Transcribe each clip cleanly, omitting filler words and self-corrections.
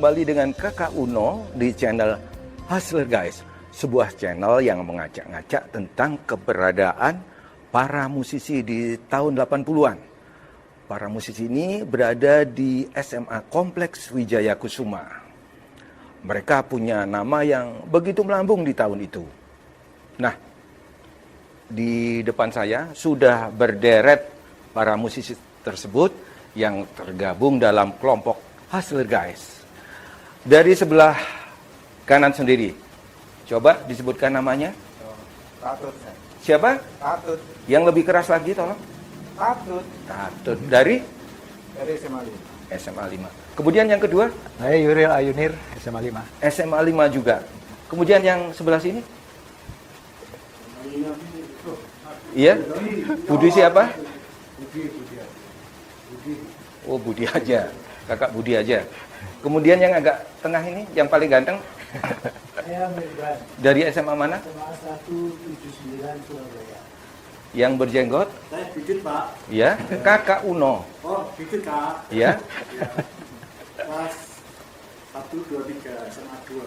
kembali dengan Kakak Uno di channel Hustler Guys, sebuah channel yang mengacak-ngacak tentang keberadaan para musisi di tahun 80-an. Para musisi ini berada di SMA Kompleks Wijaya Kusuma. Mereka punya nama yang begitu melambung di tahun itu. Nah, di depan saya sudah berderet para musisi tersebut yang tergabung dalam kelompok Hustler Guys. Dari sebelah kanan sendiri, coba disebutkan namanya. Tatut. Siapa? Tatut. Yang lebih keras lagi tolong. Tatut. Tatut. Dari SMA 5. SMA 5. Kemudian yang kedua, Saya Yuril Ayunir, SMA 5. SMA 5 juga. Kemudian yang sebelah sini? Iya? Budi siapa? Oh, Budi aja. Kakak Budi aja. Kemudian yang agak tengah ini, yang paling ganteng, Saya Mirban, dari SMA mana? SMA 179 Surabaya. Yang berjenggot? Saya Bidit, Pak. Ya, Kakak Uno. Oh, Bidit, Kak. Ya, Kelas 1, 2, 3, SMA 2.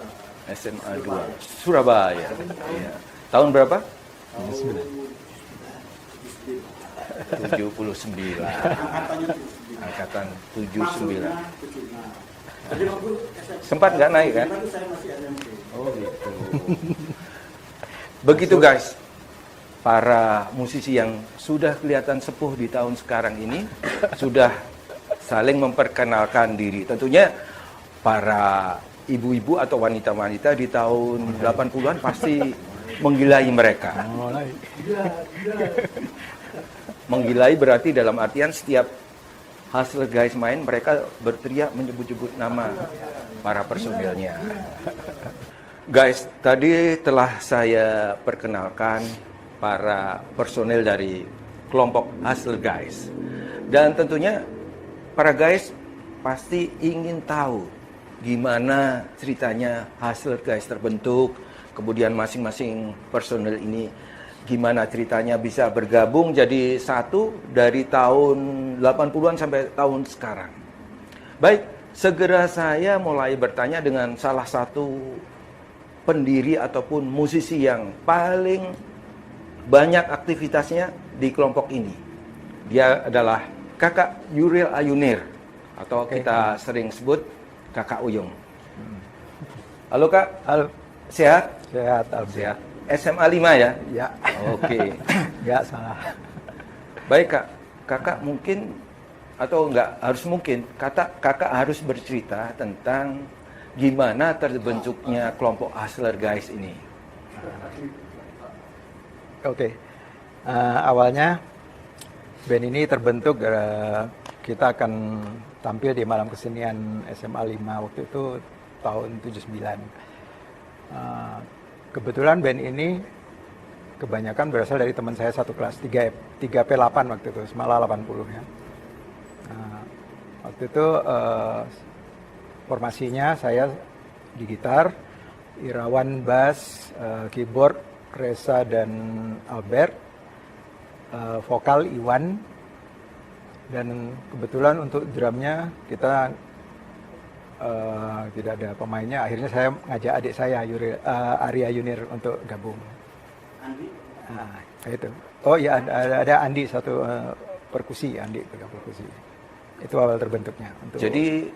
SMA 2. Surabaya. Ya. Tahun berapa? Tahun 79. Angkatannya 79. Angkatan Masuknya 79. 76. Jadi waktu SMP Sempat nggak naik, kan? itu saya masih SMP. Oh gitu. Begitu guys, para musisi yang sudah kelihatan sepuh di tahun sekarang ini sudah saling memperkenalkan diri. Tentunya para ibu-ibu atau wanita-wanita di tahun 80-an pasti menggilai mereka. Menggilai berarti dalam artian setiap Hustler Guys main, mereka berteriak menyebut-nyebut nama para personilnya. Guys, tadi telah saya perkenalkan para personil dari kelompok Hustler Guys. Dan tentunya para guys pasti ingin tahu gimana ceritanya Hustler Guys terbentuk, kemudian masing-masing personil ini gimana ceritanya bisa bergabung jadi satu dari tahun 80-an sampai tahun sekarang. Baik, segera saya mulai bertanya dengan salah satu pendiri ataupun musisi yang paling banyak aktivitasnya di kelompok ini. Dia adalah Kakak Yuril Ayunir, atau kita sering sebut Kakak Uyung. Halo Kak. Halo. Sehat? Sehat, Alhamdulillah. Sehat. SMA 5 ya? Ya. Oke. Nggak salah. Baik Kak, Kakak mungkin atau enggak harus mungkin, Kakak harus bercerita tentang gimana terbentuknya kelompok Hustler Guys ini. Oke. Awalnya band ini terbentuk kita akan tampil di malam kesenian SMA 5 waktu itu tahun 79. Kebetulan band ini kebanyakan berasal dari teman saya satu kelas 3P8 waktu itu, Semala 80 ya. Waktu itu formasinya saya di gitar, Irawan bass, keyboard Reza dan Albert, vokal Iwan, dan kebetulan untuk drumnya kita tidak ada pemainnya. Akhirnya saya ngajak adik saya Arya Yunir untuk gabung. Andi? Itu. Oh ya, ada Andi satu perkusi, Andi pegang perkusi. Itu awal terbentuknya. Jadi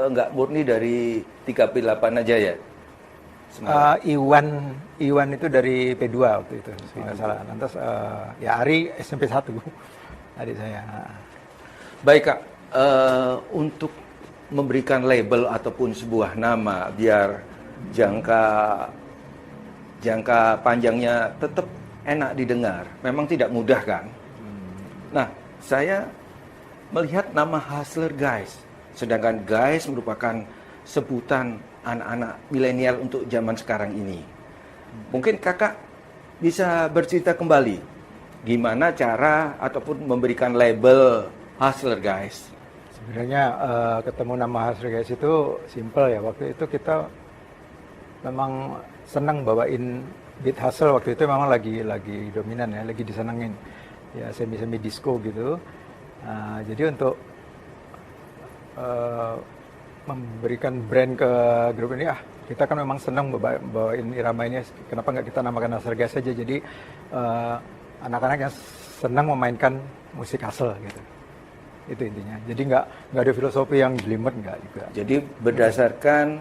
nggak murni dari 3P8 aja ya? Iwan itu dari P2 waktu itu, nggak salah. Lantas ya Ari SMP 1, adik saya. Baik Kak, untuk memberikan label ataupun sebuah nama biar jangka panjangnya tetap enak didengar, memang tidak mudah kan? Nah, saya melihat nama Hustler Guys, sedangkan Guys merupakan sebutan anak-anak milenial untuk zaman sekarang ini. Mungkin Kakak bisa bercerita kembali gimana cara ataupun memberikan label Hustler Guys. Sebenarnya ketemu nama Hustler Guys itu simple ya. Waktu itu kita memang senang bawain beat hustle, waktu itu memang lagi dominan ya, lagi disenengin ya, semi disco gitu. Jadi untuk memberikan brand ke grup ini, kita kan memang senang bawain irama ini, kenapa nggak kita namakan Hustle Guys saja. Jadi anak-anak yang senang memainkan musik hustle gitu. Itu intinya. Jadi nggak ada filosofi yang jelimet, nggak juga. Jadi berdasarkan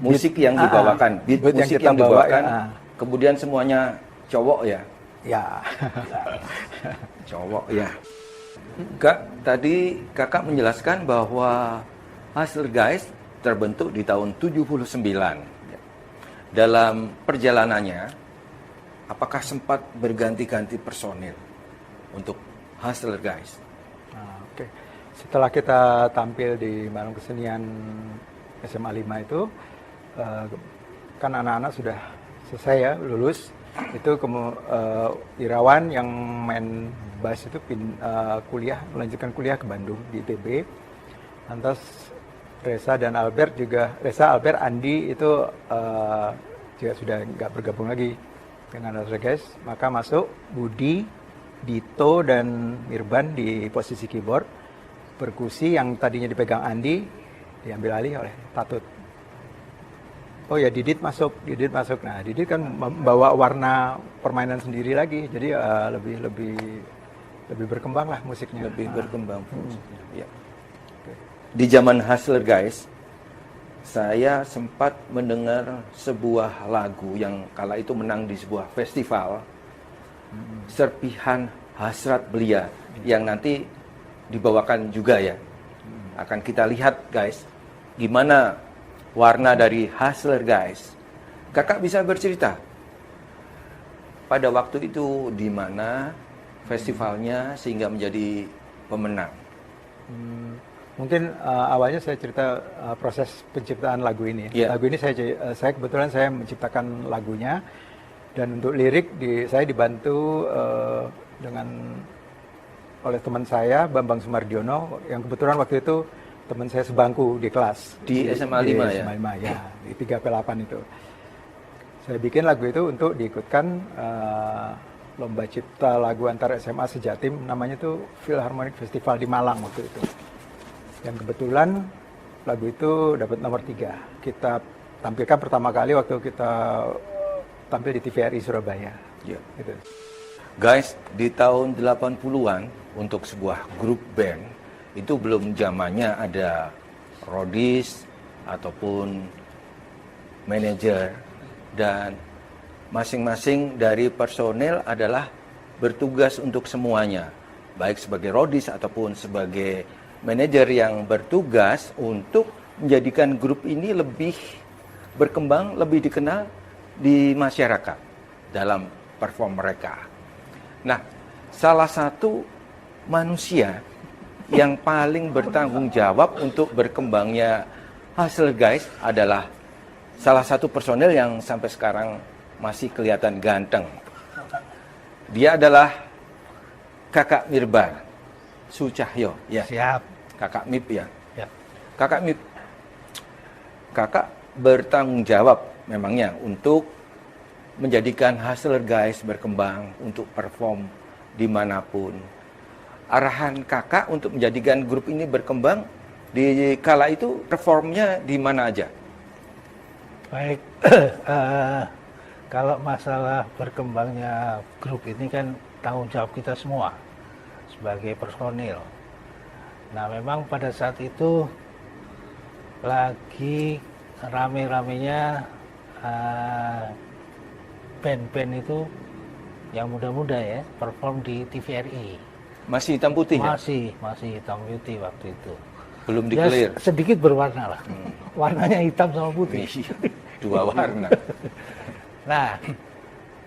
musik yang dibawakan, beat beat yang musik kita yang dibawakan, bawa, kemudian semuanya cowok ya, Ya. cowok ya. Kak, tadi kakak menjelaskan bahwa Hustle Guys terbentuk di tahun 79. Dalam perjalanannya, apakah sempat berganti-ganti personil untuk Hustle Guys? Oke. Setelah kita tampil di Malam Kesenian SMA 5 itu, kan anak-anak sudah selesai ya, lulus. Itu Irawan yang main bass itu melanjutkan kuliah ke Bandung di ITB. Lantas Reza, Albert, Andi itu juga sudah nggak bergabung lagi dengan Hustle Guys. Maka masuk Budi, Dito, dan Mirban di posisi keyboard. Perkusi yang tadinya dipegang Andi diambil alih oleh Tatut. Oh ya, Didit masuk. Nah, Didit kan membawa warna permainan sendiri lagi. Jadi lebih berkembang lah musiknya. Lebih berkembang musiknya. Ya. Di zaman Hustler Guys, saya sempat mendengar sebuah lagu yang kala itu menang di sebuah festival, Serpihan Hasrat Belia, yang nanti dibawakan juga ya. Akan kita lihat guys, gimana warna dari Hustler Guys. Kakak bisa bercerita pada waktu itu di mana festivalnya sehingga menjadi pemenang? Mungkin awalnya saya cerita proses penciptaan lagu ini. Yeah. Lagu ini saya kebetulan saya menciptakan lagunya, dan untuk lirik saya dibantu oleh teman saya Bambang Sumardiono, yang kebetulan waktu itu teman saya sebangku di kelas. Di SMA 5 ya? SMA 5 ya, di 3P8 itu. Saya bikin lagu itu untuk diikutkan lomba cipta lagu antar SMA sejatim, namanya tuh Philharmonic Festival di Malang waktu itu. Dan kebetulan lagu itu dapat nomor 3. Kita tampilkan pertama kali waktu kita tampil di TVRI Surabaya. Ya. Gitu. Guys, di tahun 80-an untuk sebuah grup band itu belum zamannya ada rodis ataupun manajer, dan masing-masing dari personel adalah bertugas untuk semuanya, baik sebagai rodis ataupun sebagai manajer yang bertugas untuk menjadikan grup ini lebih berkembang, lebih dikenal di masyarakat dalam perform mereka. Nah, salah satu manusia yang paling bertanggung jawab untuk berkembangnya Hustle Guys adalah salah satu personel yang sampai sekarang masih kelihatan ganteng. Dia adalah Kakak Mirban Sucahyo, ya. Siap. Kakak Mip ya. Ya. Kakak Mip, kakak bertanggung jawab memangnya untuk menjadikan Hustler Guys berkembang, untuk perform dimanapun. Arahan kakak untuk menjadikan grup ini berkembang di kala itu performnya di mana aja? Baik, kalau masalah berkembangnya grup ini kan tanggung jawab kita semua sebagai personil. Nah, memang pada saat itu lagi rame-ramenya band-band itu yang muda-muda ya perform di TVRI. Masih hitam putih ya? Masih hitam putih waktu itu. Belum Ya, di-clear? sedikit berwarna lah. Warnanya hitam sama putih. Iya, dua warna. Nah,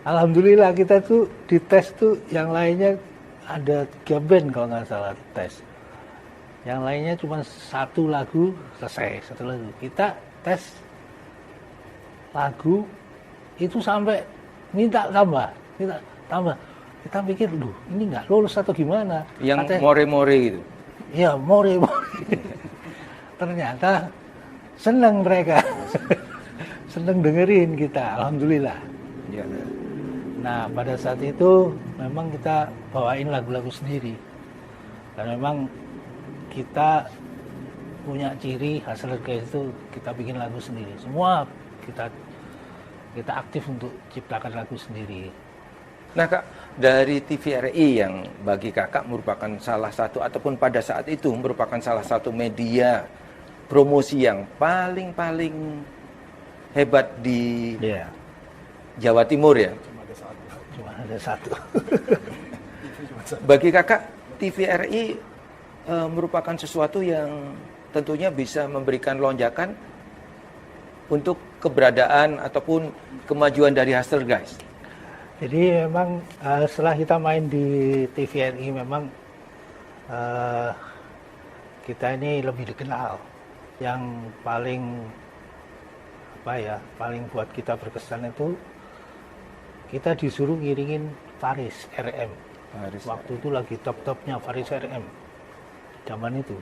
alhamdulillah kita tuh di tes tuh yang lainnya ada 3 band kalau nggak salah tes. Yang lainnya cuma 1 lagu selesai, 1 lagu. Kita tes lagu itu sampai minta tambah. Kita pikir, ini nggak lulus atau gimana? Yang more-more gitu? Iya, more. Ternyata seneng mereka. Seneng dengerin kita, alhamdulillah. Ya. Nah, pada saat itu memang kita bawain lagu-lagu sendiri. Dan memang kita punya ciri Hustler Guys itu kita bikin lagu sendiri. Semua kita aktif untuk ciptakan lagu sendiri. Nah Kak, dari TVRI yang bagi Kakak merupakan salah satu ataupun pada saat itu merupakan salah satu media promosi yang paling hebat di Iya. Jawa Timur ya. Cuma ada satu. Bagi Kakak, TVRI merupakan sesuatu yang tentunya bisa memberikan lonjakan untuk keberadaan ataupun kemajuan dari Hustler Guys. Jadi memang setelah kita main di TVRI memang kita ini lebih dikenal. Yang paling paling buat kita berkesan itu kita disuruh ngiringin Faris RM. Waktu itu lagi top-topnya Faris RM zaman itu.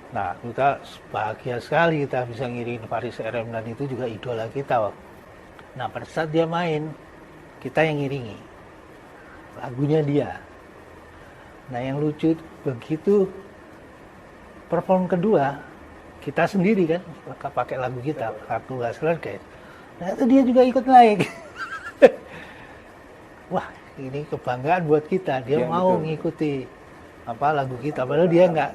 Nah, kita bahagia sekali kita bisa ngiringin Faris RM dan itu juga idola kita. Nah, pada saat dia main, kita yang ngiringi lagunya dia. Nah, yang lucu begitu perform kedua kita sendiri kan pakai lagu kita, lagu Hustler Guys. Nah, itu dia juga ikut naik. Wah, ini kebanggaan buat kita. Dia mau ngikuti lagu kita, padahal dia nggak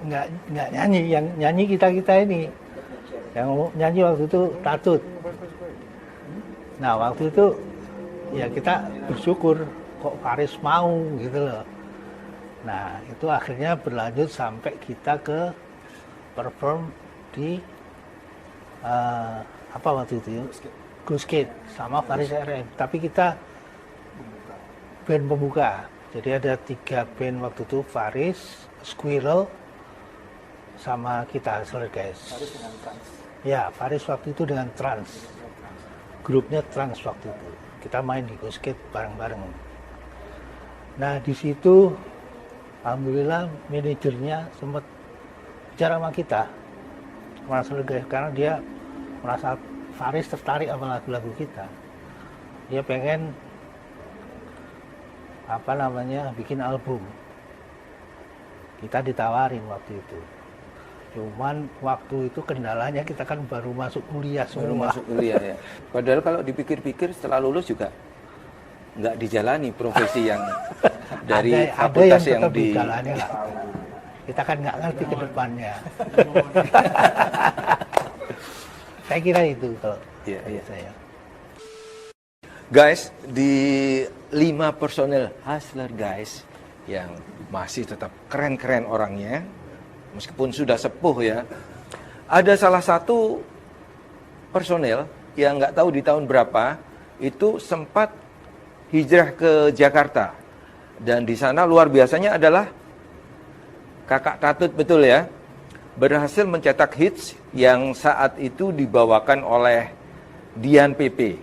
nyanyi. Yang nyanyi kita ini, yang nyanyi waktu itu Tatut. Nah, waktu itu ya kita bersyukur kok Faris mau gitu loh. Nah, itu akhirnya berlanjut sampai kita ke perform di waktu itu ya? Guskit sama Faris RM. Tapi kita band pembuka. Jadi ada 3 band waktu itu, Faris, Squirrel, sama kita Hustler Guys. Faris dengan Trans. Ya, Faris waktu itu dengan Trans. Grupnya Trans waktu itu. Kita main di Guskit bareng-bareng. Nah, di situ alhamdulillah manajernya sempat bicara sama kita, Hustler Guys, karena dia merasa Faris tertarik sama lagu-lagu kita. Dia pengen bikin album. Kita ditawarin waktu itu. Cuman waktu itu kendalanya kita kan baru masuk kuliah semua. Baru masuk kuliah ya. Padahal kalau dipikir-pikir setelah lulus juga nggak dijalani profesi yang dari fakultas yang di dijalani lah. Kita kan nggak ngerti ke depannya. Saya kira itu kalau saya. Guys, di 5 personel Hustler Guys yang masih tetap keren-keren orangnya, meskipun sudah sepuh ya, ada salah satu personel yang nggak tahu di tahun berapa itu sempat hijrah ke Jakarta, dan di sana luar biasanya adalah Kakak Tatut, betul ya, berhasil mencetak hits yang saat itu dibawakan oleh Dian PP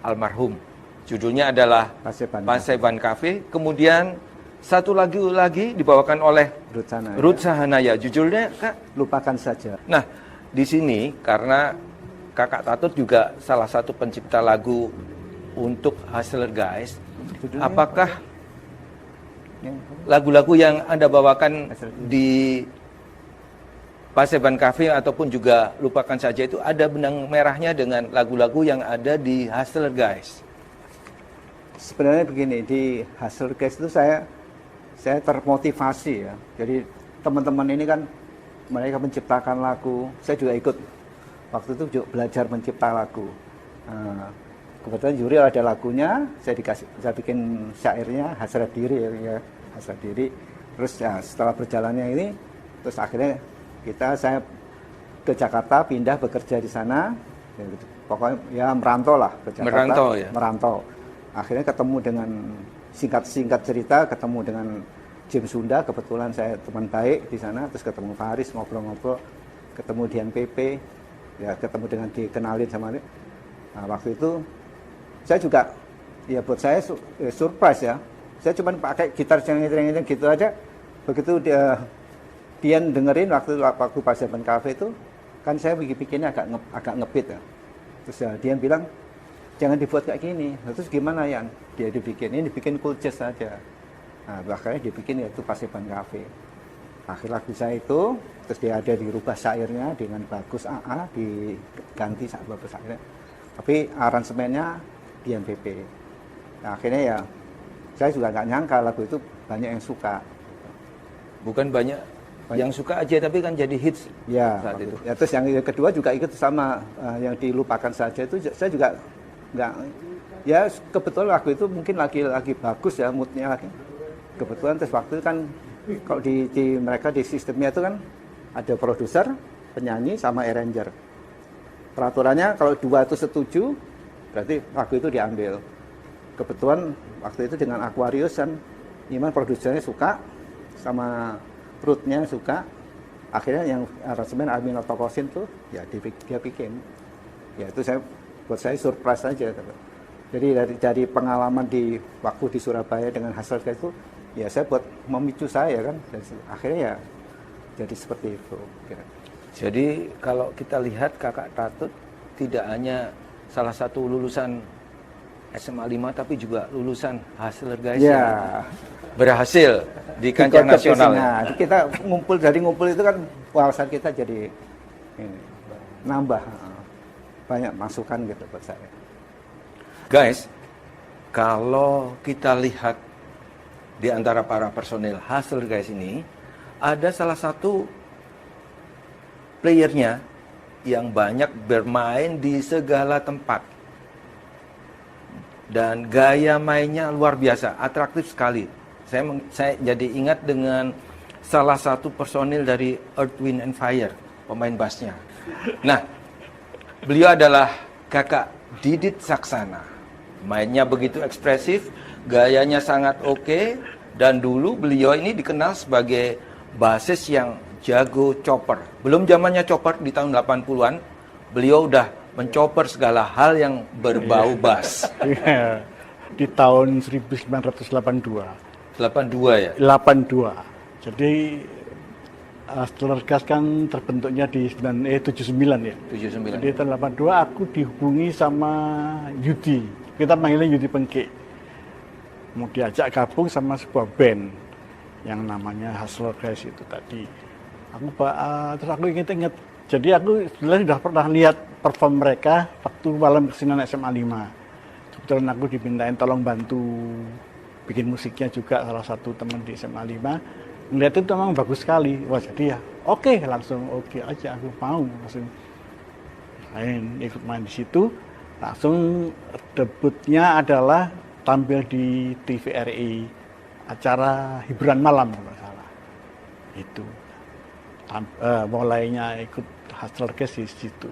almarhum. Judulnya adalah Paseban Cafe. Kemudian satu lagi dibawakan oleh Ruth Sahanaya. Judulnya Kak? Lupakan Saja. Nah, di sini karena Kakak Tatut juga salah satu pencipta lagu untuk Hustler Guys. Apakah lagu-lagu yang Anda bawakan di Paseban Cafe ataupun juga Lupakan Saja itu ada benang merahnya dengan lagu-lagu yang ada di Hustler Guys? Sebenarnya begini, di Hustler Guys itu saya termotivasi ya. Jadi teman-teman ini kan mereka menciptakan lagu, saya juga ikut. Waktu itu juga belajar mencipta lagu. Kebetulan Yuri ada lagunya, saya bikin syairnya Hasrat Diri ya, Hasrat Diri. Terus ya setelah berjalannya ini, terus akhirnya saya ke Jakarta, pindah bekerja di sana. Ya, gitu. Pokoknya ya merantau lah ke Jakarta. Merantau. Akhirnya ketemu dengan singkat cerita, ketemu dengan James Sunda, kebetulan saya teman baik di sana, terus ketemu Faris, ngobrol-ngobrol, ketemu Dian PP, ya ketemu dengan dikenalin sama dia. Nah, waktu itu saya juga, ya buat saya surprise ya, saya cuma pakai gitar cengeng-cengeng gitu aja, begitu Dian dengerin waktu Paseban Cafe itu, kan saya bikinnya agak ngebeat ya, terus ya, Dian bilang, jangan dibuat kayak gini. Terus gimana Yan? Dibikin cool jazz saja. Nah, makanya dibikin yaitu Paseban Cafe. Akhir lagu saya itu, terus dia ada dirubah syairnya dengan bagus AA, diganti bagus syairnya. Tapi aransemennya di MPP. Nah, akhirnya ya, saya juga nggak nyangka lagu itu banyak yang suka. Bukan banyak yang suka aja, tapi kan jadi hits Ya, saat itu. ya, terus yang kedua juga ikut sama yang dilupakan saja itu saya juga nggak, ya kebetulan lagu itu mungkin lagi bagus ya moodnya lagi. Kebetulan terus waktu itu kan kalau di mereka di sistemnya itu kan ada produser, penyanyi sama arranger. Peraturannya kalau dua itu setuju, berarti lagu itu diambil. Kebetulan waktu itu dengan Aquarius kan, Iman produsernya suka, sama Ruth-nya suka. Akhirnya yang aransemen Armin Otokosin tuh, ya dia bikin. Ya itu buat saya surprise aja. Jadi dari pengalaman di waktu di Surabaya dengan hasil itu, ya saya buat memicu saya kan. Dan akhirnya ya jadi seperti itu. Jadi kalau kita lihat Kakak Tatut tidak hanya salah satu lulusan SMA 5 tapi juga lulusan Hustler Guys Ya. yang berhasil di kancah nasional. Nah, kita ngumpul itu kan wawasan kita jadi ini, nambah banyak masukan gitu buat saya. Guys, kalau kita lihat di antara para personil Hustler Guys ini, ada salah satu playernya yang banyak bermain di segala tempat. Dan gaya mainnya luar biasa, atraktif sekali. Saya jadi ingat dengan salah satu personil dari Earth, Wind and Fire, pemain bassnya. Nah, beliau adalah Kakak Didit Saksana. Mainnya begitu ekspresif, gayanya sangat oke, dan dulu beliau ini dikenal sebagai bassis yang jago chopper. Belum zamannya chopper di tahun 80-an, beliau udah menchopper segala hal yang berbau bass. Iya, di tahun 1982. 82 ya? 82. Jadi Hustler Gas kan terbentuknya di 79 ya. 79. Jadi tahun 82 aku dihubungi sama Yudi. Kita panggilnya Yudi Pengki. Mau diajak gabung sama sebuah band yang namanya Hustler Gas itu tadi. Terus aku inget-inget. Jadi aku sebenarnya sudah pernah lihat perform mereka waktu malam kesenian SMA 5. Kebetulan aku dimintain tolong bantu bikin musiknya juga salah satu teman di SMA 5. Melihat itu memang bagus sekali. Wah jadi ya oke, langsung oke aja aku mau langsung ikut main di situ. Langsung debutnya adalah tampil di TVRI acara hiburan malam kalau nggak salah. Itu mulainya ikut Hustler Gas di situ.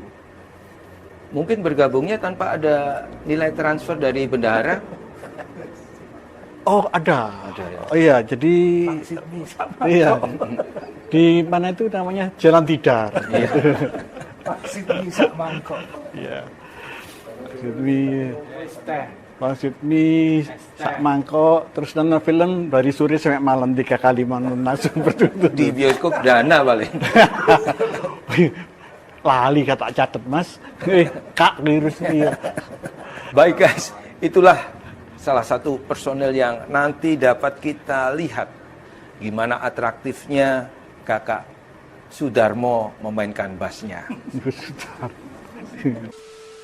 Mungkin bergabungnya tanpa ada nilai transfer dari bendahara? Oh ada. Ya. Oh iya, jadi iya di mana itu namanya Jalan Tidar. Iya. Bisa mangkok. Iya. Maksud mie sak mangkok, terus nonton film dari sore sampai malam 3 kali langsung bertutur. Di bioskop Dana paling. Lali kata catet mas, kak virus iya. Baik guys, itulah salah satu personel yang nanti dapat kita lihat gimana atraktifnya Kakak Sudarmo memainkan bassnya.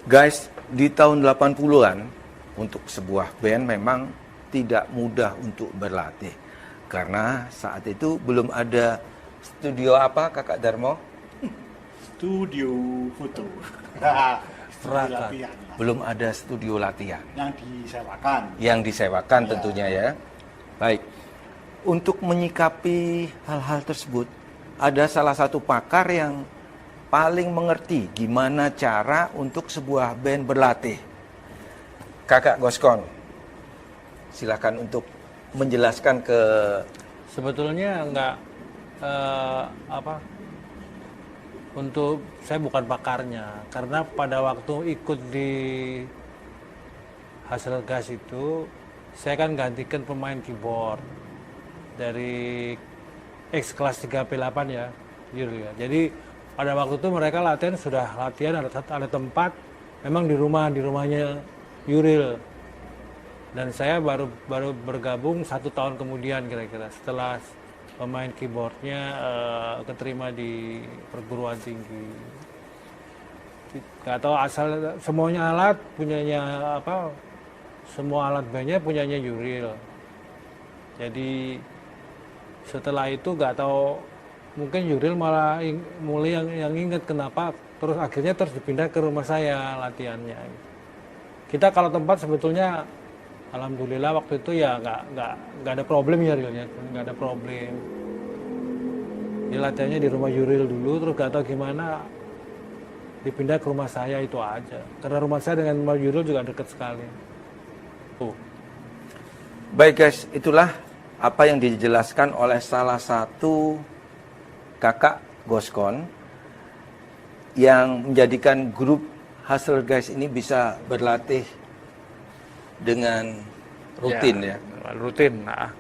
Guys, di tahun 80-an untuk sebuah band memang tidak mudah untuk berlatih. Karena saat itu belum ada studio apa Kakak Darmo? Studio foto. Latihan. Belum ada studio latihan. Yang Disewakan tentunya ya. Baik. Untuk menyikapi hal-hal tersebut, ada salah satu pakar yang paling mengerti gimana cara untuk sebuah band berlatih. Kakak Goskon, silakan untuk menjelaskan ke... Sebetulnya enggak untuk saya bukan pakarnya, karena pada waktu ikut di Hustler Gas itu saya kan gantikan pemain keyboard dari X kelas 3P8 ya, Yuril ya. Jadi pada waktu itu mereka sudah latihan ada tempat, memang di rumahnya Yuril, dan saya baru bergabung 1 tahun kemudian kira-kira setelah pemain keyboardnya keterima di perguruan tinggi. Nggak tahu asal, semuanya alat punyanya apa, semua alat bandnya punyanya Yuril. Jadi setelah itu nggak tahu, mungkin Yuril malah mulai yang inget kenapa, terus akhirnya terus dipindah ke rumah saya latihannya. Kita kalau tempat sebetulnya alhamdulillah waktu itu ya nggak ada problem ya realnya, nggak ada problem. Di latihannya di rumah Yuril dulu, terus nggak tahu gimana dipindah ke rumah saya, itu aja. Karena rumah saya dengan rumah Yuril juga dekat sekali. Tuh. Baik guys, itulah apa yang dijelaskan oleh salah satu kakak Goskon yang menjadikan grup Hustler Guys ini bisa berlatih dengan rutin ya. Rutin. Nah.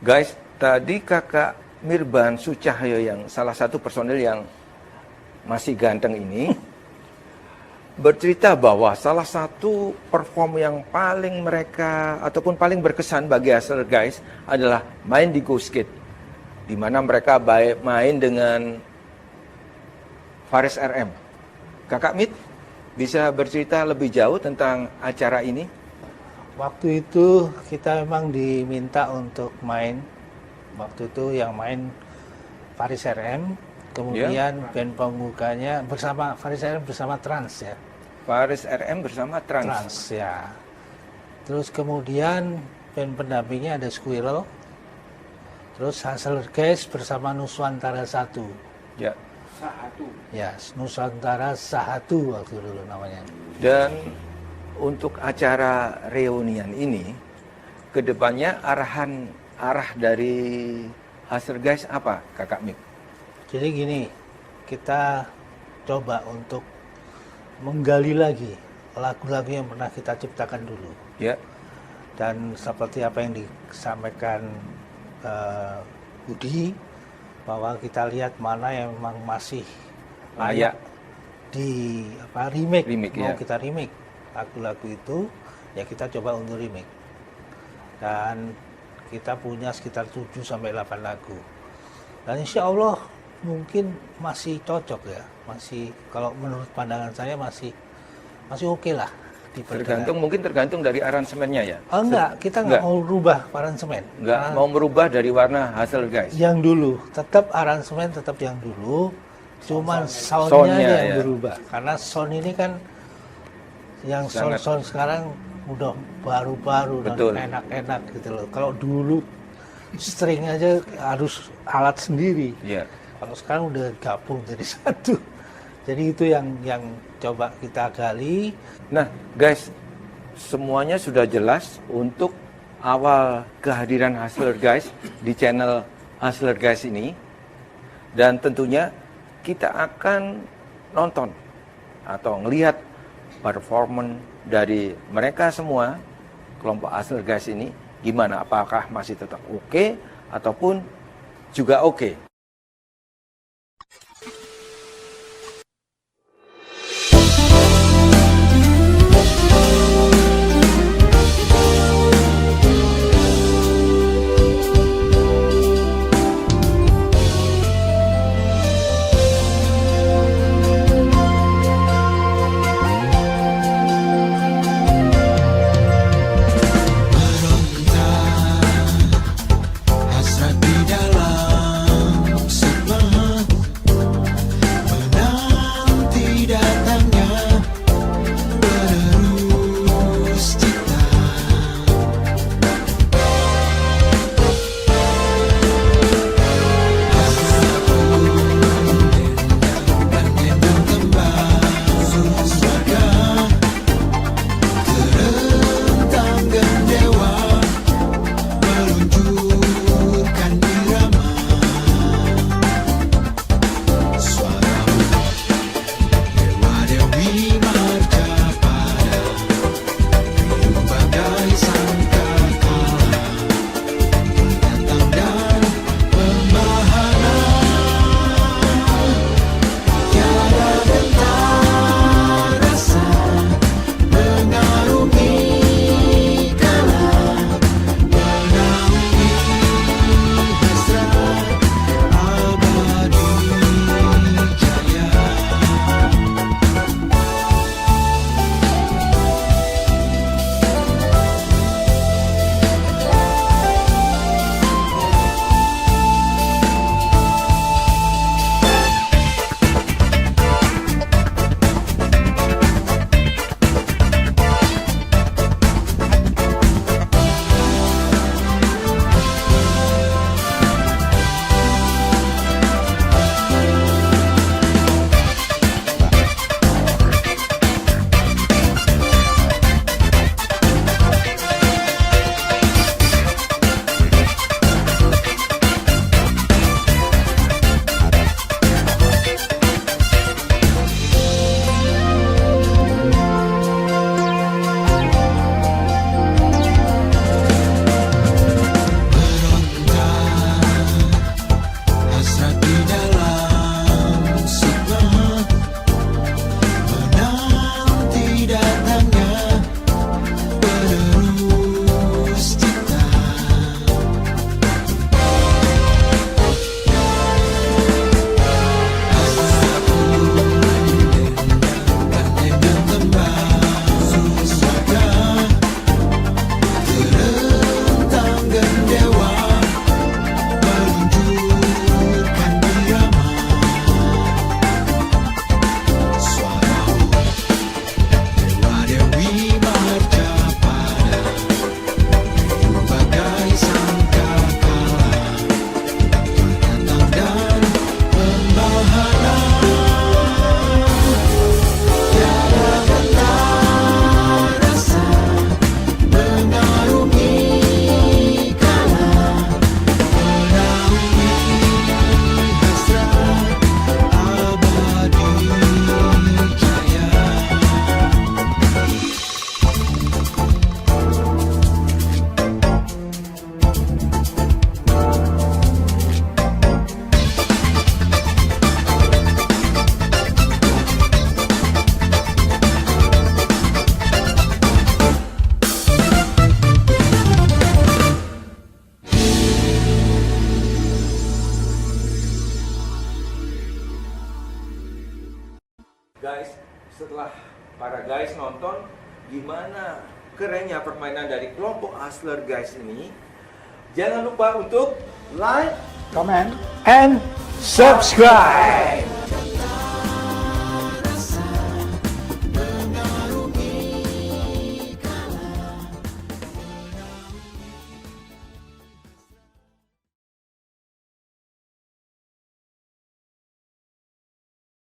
Guys, tadi kakak Mirban Sucahyo yang salah satu personil yang masih ganteng ini bercerita bahwa salah satu perform yang paling mereka ataupun paling berkesan bagi Hustler Guys adalah main di Ghost Gate, di mana mereka main dengan Faris RM. Kakak Mit bisa bercerita lebih jauh tentang acara ini? Waktu itu kita memang diminta untuk main. Waktu itu yang main Faris RM, kemudian band pembukanya bersama Faris RM bersama Trans ya. Faris RM bersama Trans. Trans ya. Terus kemudian band pendampingnya ada Squirrel. Terus Hustler Guys bersama Nuswantara 1. Ya. Ya, Nusantara Sahatu waktu dulu namanya. Dan untuk acara reunian ini, kedepannya arah dari Hustler Guys apa, Kakak Mik? Jadi gini, kita coba untuk menggali lagi lagu-lagu yang pernah kita ciptakan dulu. Ya. Dan seperti apa yang disampaikan Budi, bahwa kita lihat mana yang memang masih layak di remake mau ya. kita remake lagu-lagu itu, ya kita coba untuk remake. Dan kita punya sekitar 7-8 lagu. Dan insya Allah mungkin masih cocok ya, masih kalau menurut pandangan saya masih oke lah. Tergantung dari aransemennya ya. Enggak, kita enggak mau rubah aransemen. Enggak mau merubah dari warna Hustler Guys. Yang dulu, tetap aransemen tetap yang dulu, cuman soundnya yang berubah. Karena sound ini kan yang sound sekarang udah baru-baru dan enak-enak gitu loh. Kalau dulu string aja harus alat sendiri. Iya. Kalau sekarang udah gabung jadi satu. Jadi itu yang coba kita gali. Nah, guys, semuanya sudah jelas untuk awal kehadiran Hustler Guys di channel Hustler Guys ini. Dan tentunya kita akan nonton atau ngelihat performan dari mereka semua, kelompok Hustler Guys ini, gimana? Apakah masih tetap oke ataupun juga oke? Hasrat di dalam gimana kerennya permainan dari kelompok Hustler Guys ini. Jangan lupa untuk like, Comment. And subscribe.